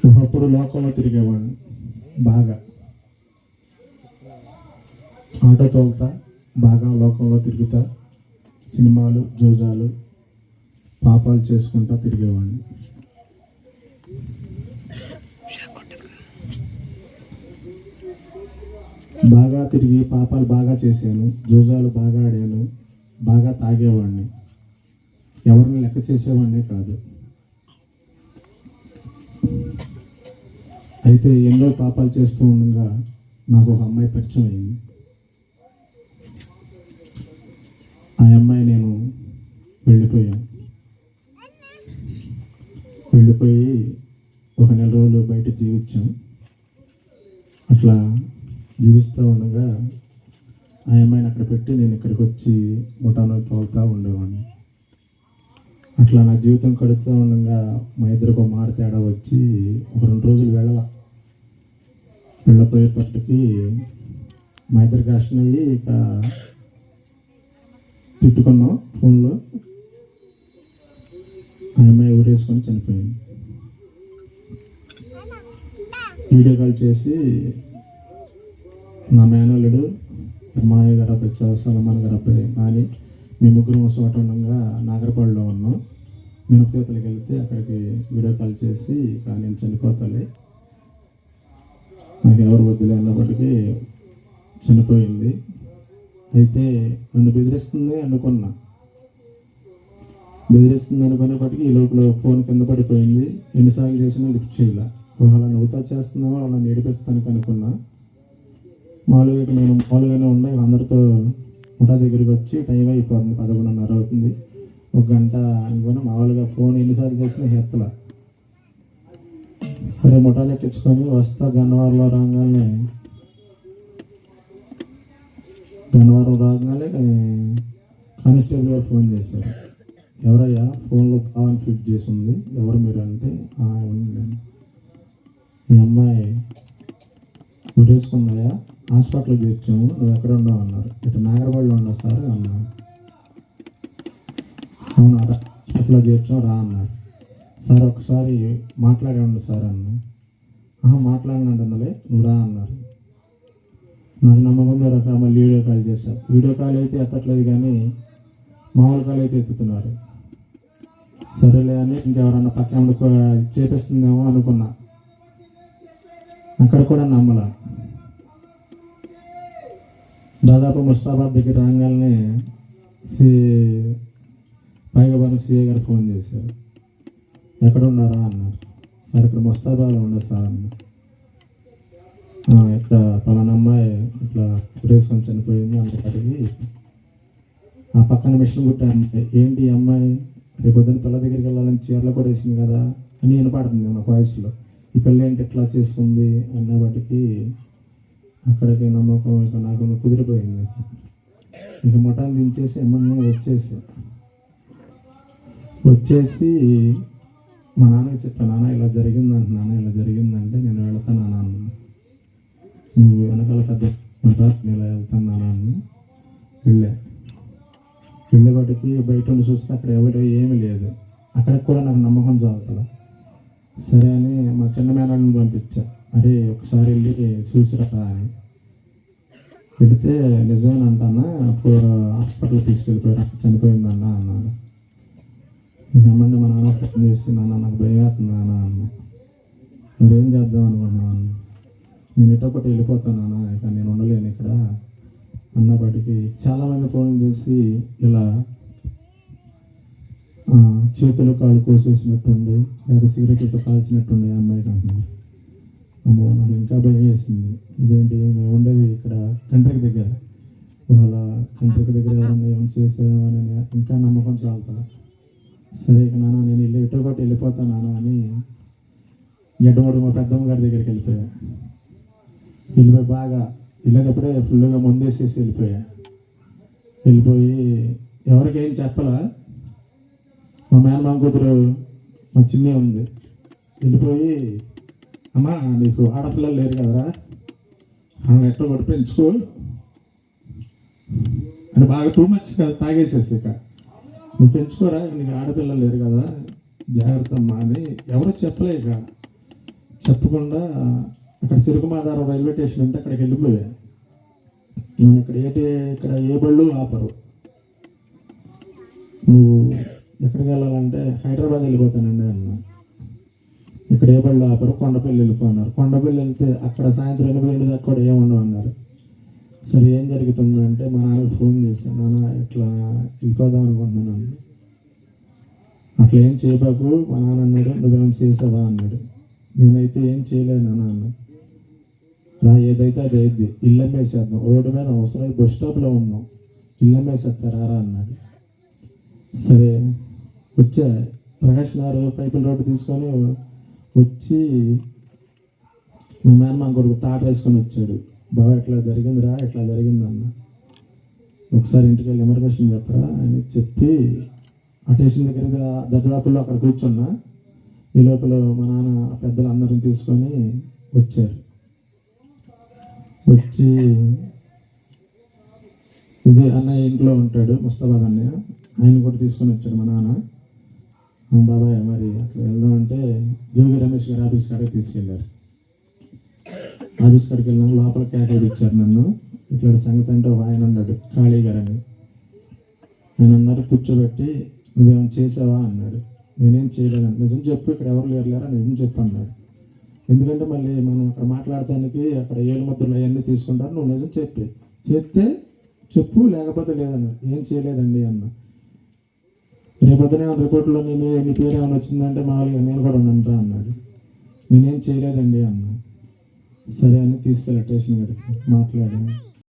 ఒకప్పుడు లోకంలో తిరిగేవాడిని బాగా, ఆటో తోలుతా, బాగా లోకంలో తిరుగుతా, సినిమాలు జోజాలు పాపాలు చేసుకుంటా తిరిగేవాడిని. బాగా తిరిగి పాపాలు బాగా చేశాను, జోజాలు బాగా ఆడాను, బాగా తాగేవాడిని, ఎవరిని లెక్క చేసేవాడినే కాదు. అయితే ఎన్నో పాపాలు చేస్తూ ఉండగా నాకు ఒక అమ్మాయి పరిచయం అయింది. ఆ అమ్మాయి నేను వెళ్ళిపోయాను. వెళ్ళిపోయి ఒక నెల రోజులు బయట జీవించాం. అట్లా జీవిస్తూ ఉండగా ఆ అమ్మాయిని అక్కడ పెట్టి నేను ఇక్కడికి వచ్చి ముఠాను తోలుతూ ఉండేవాడిని. అట్లా నా జీవితం గడుస్తూ ఉండగా మా ఇద్దరికి ఒక మాట తేడా వచ్చి ఒక 2 రోజులు వెళ్ళపోయేపటికి మా ఇద్దరికి కష్టం అయ్యి ఇక తిట్టుకున్నాం ఫోన్లో. ఆ అమ్మాయి ఊరేసుకొని చనిపోయింది. వీడియో కాల్ చేసి నా మేనల్లుడు మాయ గారు అబ్బాయి సలమాన్ గారు అబ్బాయి కానీ మేము ముగ్గురు చోట ఉండగా నాగరపాడులో ఉన్నాం. మినపతీతలకు వెళ్తే అక్కడికి వీడియో కాల్ చేసి కానీ నేను చనిపోతాలే, నాకు ఎవరు వద్దులే అన్నప్పటికీ చనిపోయింది. అయితే నన్ను బెదిరిస్తుంది అనుకునేప్పటికీ ఈ లోపల ఫోన్ కింద పడిపోయింది. ఎన్నిసార్లు చేసినా లిఫ్ట్ చేయాల. అలా నవ్వుతా చేస్తున్నావో అలా నేడిపిస్తానికి అనుకున్నా. మామూలుగానే ఉండే అందరితో ముఠా దగ్గరికి వచ్చి టైం అయిపోతుంది, 11:30 అవుతుంది, 1 గంట అనుకుని మామూలుగా ఫోన్ ఎన్నిసార్లు చేసినా ఎత్తల. సరే ముఠాలు ఎక్కించుకొని వస్తా గన్నవరంలో రాగానే కానిస్టేబుల్ గారు ఫోన్ చేశారు. ఎవరయ్యా ఫోన్లో ఆన్ ఫిట్ చేసి ఉంది, ఎవరు మీరు అంటే ఉండండి, ఈ అమ్మాయి ఊరేసుకుందయ్యా, హాస్పిటల్కి చేర్చాము, నువ్వు ఎక్కడ ఉన్నావు అన్నారు. ఇటు నాగరబాడులో ఉన్నావు సార్ అన్నారు. అవునా, హాస్పిటల్లో చేర్చాం రా అన్నారు. సార్ ఒకసారి మాట్లాడండి సార్ అన్నా. మాట్లాడినందులే నువ్వు రా అన్నారు. నాకు నమ్మకం రక మళ్ళీ వీడియో కాల్ చేశారు. వీడియో కాల్ అయితే ఎత్తట్లేదు కానీ మామూలు కాల్ అయితే ఎత్తుతున్నారు. సరేలే అని ఇంకెవరన్నా పక్కన చేపిస్తుందేమో అనుకున్నా. అక్కడ కూడా నమ్మలా. దాదాపు ముస్తాబాద్ దగ్గర రాగానే పైగబాను సిఏ గారు ఫోన్ చేశారు. ఎక్కడ ఉన్నారా అన్నారు. సార్ ఇక్కడ ముస్తాబాద్లో ఉండదు సార్ అన్నారు. ఇక్కడ పలానా అమ్మాయి ఇట్లా సురేశం చనిపోయింది అందుకడిగి ఆ పక్కన మిషన్ కుట్టే అమ్మాయి, ఏంటి ఈ అమ్మాయి రేపు పొద్దున్న పిల్ల దగ్గరికి వెళ్ళాలని చీరలు కూడా వేసింది కదా అని వినపడుతుంది నా వాయిస్లో. ఈ పిల్ల ఏంటి ఇట్లా చేస్తుంది అన్న వాటికి అక్కడికి నమ్మకం ఇక నాకు కుదిరిపోయింది. ఇక ముఠాన్ని దించేసి ఎమ్మన్నా వచ్చేసి మా నాన్నకి చెప్పాను, నాన్న ఇలా జరిగిందంటే నేను వెళ్తాను నాన్న, నువ్వు వెనకాల పెద్ద నేను ఇలా వెళ్తాను నాన్న. వెళ్ళేవాటికి బయట ఉండి చూస్తే అక్కడ ఎవరు ఏమీ లేదు. అక్కడికి కూడా నాకు నమ్మకం చాలుతుంది. సరే అని మా చిన్న మేనల్ని పంపించా, అరే ఒకసారి వెళ్ళి చూసిరా అని. వెళితే నిజమేనంటన్నా హాస్పిటల్ తీసుకెళ్ళిపోయారు, చనిపోయిందన్న అన్నాను. ఏమన్నా మా నాన్న ఫోన్ చేసి నాన్న నాకు భయం అవుతుంది నాన్న అన్న. నువ్వేం చేద్దాం అనుకున్నాను, నేను ఎటొకటి వెళ్ళిపోతాను ఇక నేను ఉండలేను ఇక్కడ అన్నప్పటికీ చాలామంది ఫోన్ చేసి ఇలా చేతులు కాలు కోసేసినట్టుండి లేదా సిగరెట్లతో కాల్చినట్టుండి అమ్మాయికి అంటున్నారు. అమ్మో నాకు ఇంకా భయం వేసింది. ఇదేంటి మేము ఉండేది ఇక్కడ కంట్రీకి దగ్గర, వాళ్ళ కంట్రీకి దగ్గర ఎవరన్నా ఏం చేసామని ఇంకా నమ్మకం చాలుతా. సరే ఇక నాన్న నేను ఎటొకటి వెళ్ళిపోతాను నాన్న అని ఎడ్డమడు మా పెద్దమ్మ గారి దగ్గరికి వెళ్ళిపోయి బాగా వెళ్ళేటప్పుడే ఫుల్గా ముందేసేసి వెళ్ళిపోయి ఎవరికేం చెప్పలా. మా మేనమామ కూతురు మా చిన్నే ఉంది. వెళ్ళిపోయి అమ్మా నీకు ఆడపిల్లలు లేరు కదరా, ఎట్టో ఒకటి పెంచుకో అని బాగా టూ మచ్ తాగేసేసి ఇక నువ్వు పెంచుకోరా, నీకు ఆడపిల్లలు లేరు కదా, జాగ్రత్త అమ్మా అని ఎవరో చెప్పలే. ఇక చెప్పకుండా అక్కడ సిరుగుమాధారం రైల్వే స్టేషన్ ఉంటే అక్కడికి వెళ్ళిపోయాను. నేను ఇక్కడ ఏ బళ్ళు ఆపరు. నువ్వు ఎక్కడికి వెళ్ళాలంటే హైదరాబాద్ వెళ్ళిపోతానండి అన్న. ఇక్కడ ఏ బళ్ళు ఆపరు, కొండపల్లి వెళ్ళిపోన్నారు. కొండపల్లి వెళ్తే అక్కడ సాయంత్రం 8 దాకా కూడా ఏముండవు అన్నారు. సరే ఏం జరుగుతుందంటే మా నాన్నకి ఫోన్ చేశాను, నాన్న ఇట్లా వెళ్ళిపోదాం అనుకుంటున్నాను. అట్లా ఏం చేయబాకు, మా నాన్న అన్నాడు, నువ్వేం చేసావా అన్నాడు. నేనైతే ఏం చేయలేదు నాన్న అన్నా. రా ఏదైతే అది అయింది, ఇల్లు అమ్మేసేద్దాం, రోడ్డు మీద అవసరం బస్ స్టాప్లో ఉన్నాం, ఇల్లు అమ్మేసేస్తారా అన్నాడు. సరే వచ్చా ప్రకాష్ గారు పైపుల రోడ్డు తీసుకొని వచ్చి మా మేనమా కొడుకు తాట వేసుకొని వచ్చాడు. బాబా ఇట్లా జరిగిందిరా, ఇట్లా జరిగిందన్న, ఒకసారి ఇంటికి వెళ్ళి ఎమర్జెన్సీ చెప్పరా అని చెప్పి ఆ స్టేషన్ దగ్గరలో అక్కడ కూర్చున్నా. ఈ లోపల మా నాన్న పెద్దలు అందరిని తీసుకొని వచ్చారు. వచ్చి ఇది అన్నయ్య ఇంట్లో ఉంటాడు, ముస్తాబాద్ అన్నయ్య, ఆయన కూడా తీసుకొని వచ్చాడు మా నాన్న. బాబాయ్ మరి అక్కడ వెళ్దామంటే జోగి రమేష్ గారు ఆఫీస్ కాడికి తీసుకెళ్ళారు. ఆఫీస్ కాడికి వెళ్ళినాక లోపల క్యాటేజ్ ఇచ్చారు నన్ను. ఇట్లా సంగతి అంటే ఆయన అన్నాడు ఖాళీ గారని. ఆయన అన్నారు కూర్చోబెట్టి నువ్వేమైనా చేసావా అన్నాడు. నేనేం చేయలేదండి. నిజం చెప్పు, ఇక్కడ ఎవరు లేరా, నిజం చెప్పు అన్నాడు. ఎందుకంటే మళ్ళీ మనం అక్కడ మాట్లాడటానికి అక్కడ 7 ముద్రలు అవన్నీ తీసుకుంటారు. నువ్వు నిజం చెప్తే చెప్పు, లేకపోతే లేదన్నా. ఏం చేయలేదండి అన్న. రేపొద్దునే రిపోర్ట్లో నీ పేరు ఏమైనా వచ్చిందంటే మామూలుగా నేను కూడా ఉన్నాను అన్నాడు. నేనేం చేయలేదండి అన్న. సరే అని తీసుకెళ్ళి స్టేషన్ గారికి మాట్లాడాను.